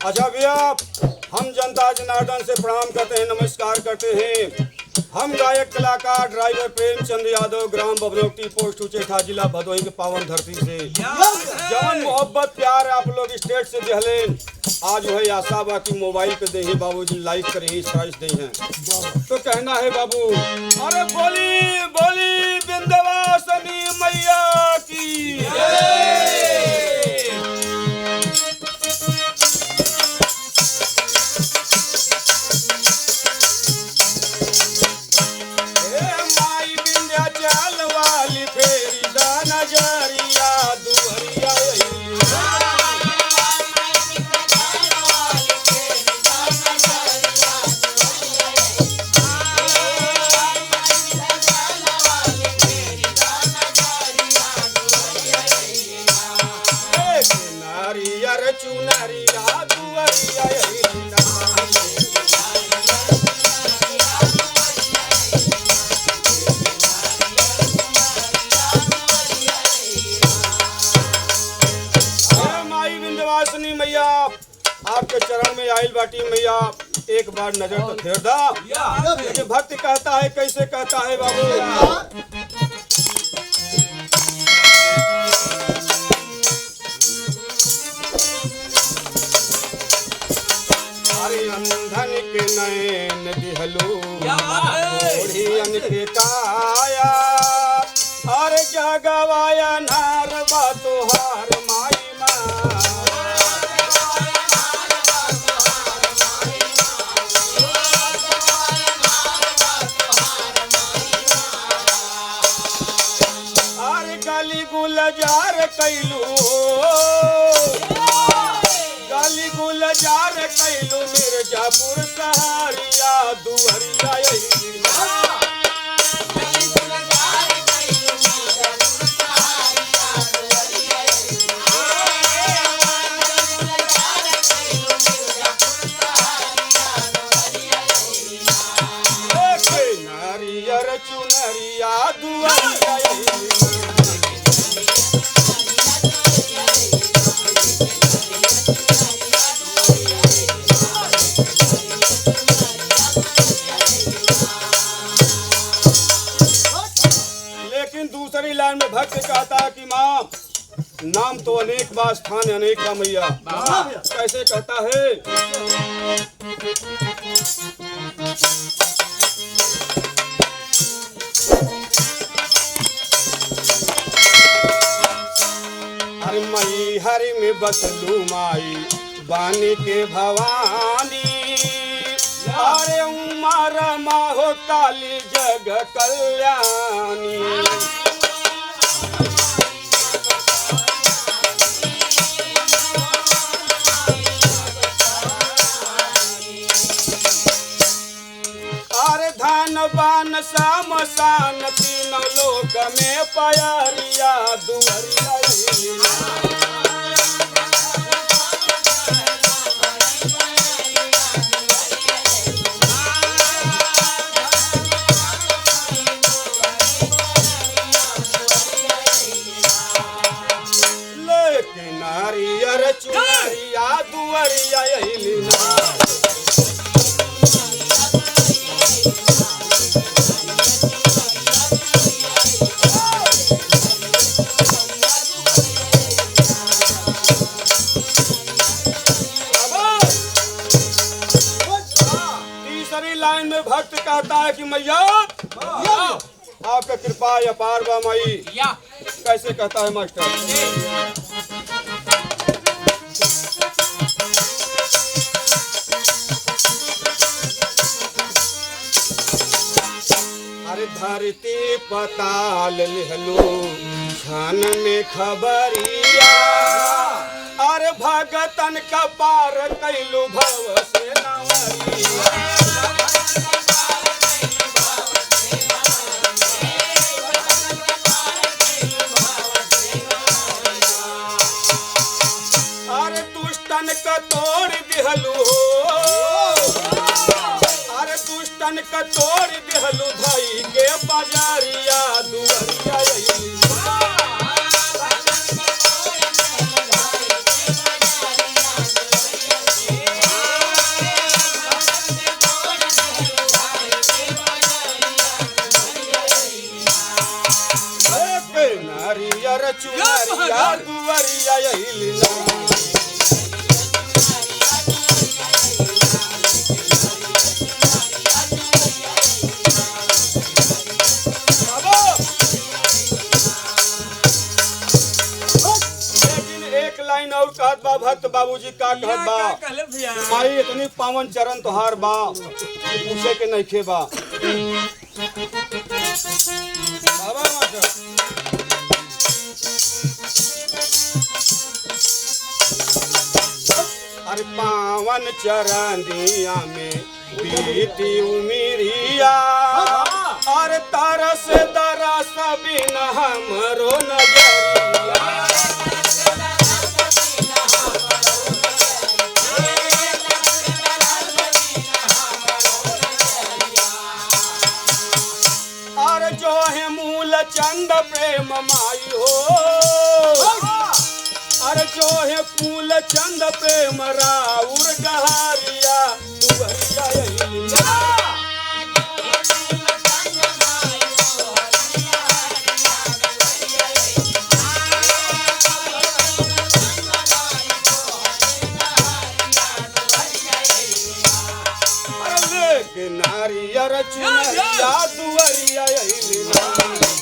अच्छा भैया, हम जनता जनार्दन से प्रणाम करते हैं, नमस्कार करते हैं। हम गायक कलाकार driver Premchand Yadav, gram बबनौटी, post उचेठा, जिला भदोही के पावन धरती से जवन मोहब्बत प्यार आप लोग स्टेट से देहलेन, आज वही आशा बा कि मोबाइल पे दे बाबूजी लाइक करे सर्च दे हैं। तो कहना है बाबू, अरे बोली बोली विंध्यवासिनी मैया की जय। मैया आपके चरण में आइल बाटी मैया, एक बार नजर तो फेर दा। लेकिन भक्त कहता है, कैसे कहता है बाबू, अरे अंधन के नैन दिहलो ओढ़ियन के काया, अरे जगवाया नारवा तोहार माई गुलजार कैलू, गाली गुलजार कैलू, मिर्जापुर सहारिया दुहरिया नारियर चुनरिया दुहरिया। दूसरी लाइन में भक्त कहता है कि माँ नाम तो अनेक बा, स्थान अनेक बा मैया। कैसे कहता है, अरे मई हरि में बसलू माई बानी के भवानी, अरे उमा रमा हो काली जग कल्याणी। धन बान सामसान तीनों लोक में प्यारिया दुहरिया। लेकिन नारियर चुनरिया दुहरिया लाइन में भक्त कहता है कि मैया आपका कृपा अपार बा माई। कैसे कहता है मास्टर, अरे धरती पताल लिहलो छन में खबरिया, अरे भगतन का पार कैलू भव से नवरिया। अरे दुष्टन का तोड़ दिहलू हो, अरे दुष्टन का तोड़ दिहलू धाई के बाजारिया दुवरिया अइली। नारियर चुनरिया दुवरिया अइली ना। लाइन और कहत बा भक्त बाबूजी का कहत बा माई इतनी पावन चरण तोहार बा पूछे के नइखे बा। बाबा मास्टर अरे पावन चरनिया में बीती उमिरिया अरे तरस दरस बिना हमरो नजरिया। जो है मूल चंद प्रेम माई हो, अरे जो है फूल चंद प्रेम राउर गहारिया दुवरिया अइली। नारियर चुनरिया दुवरिया अइली।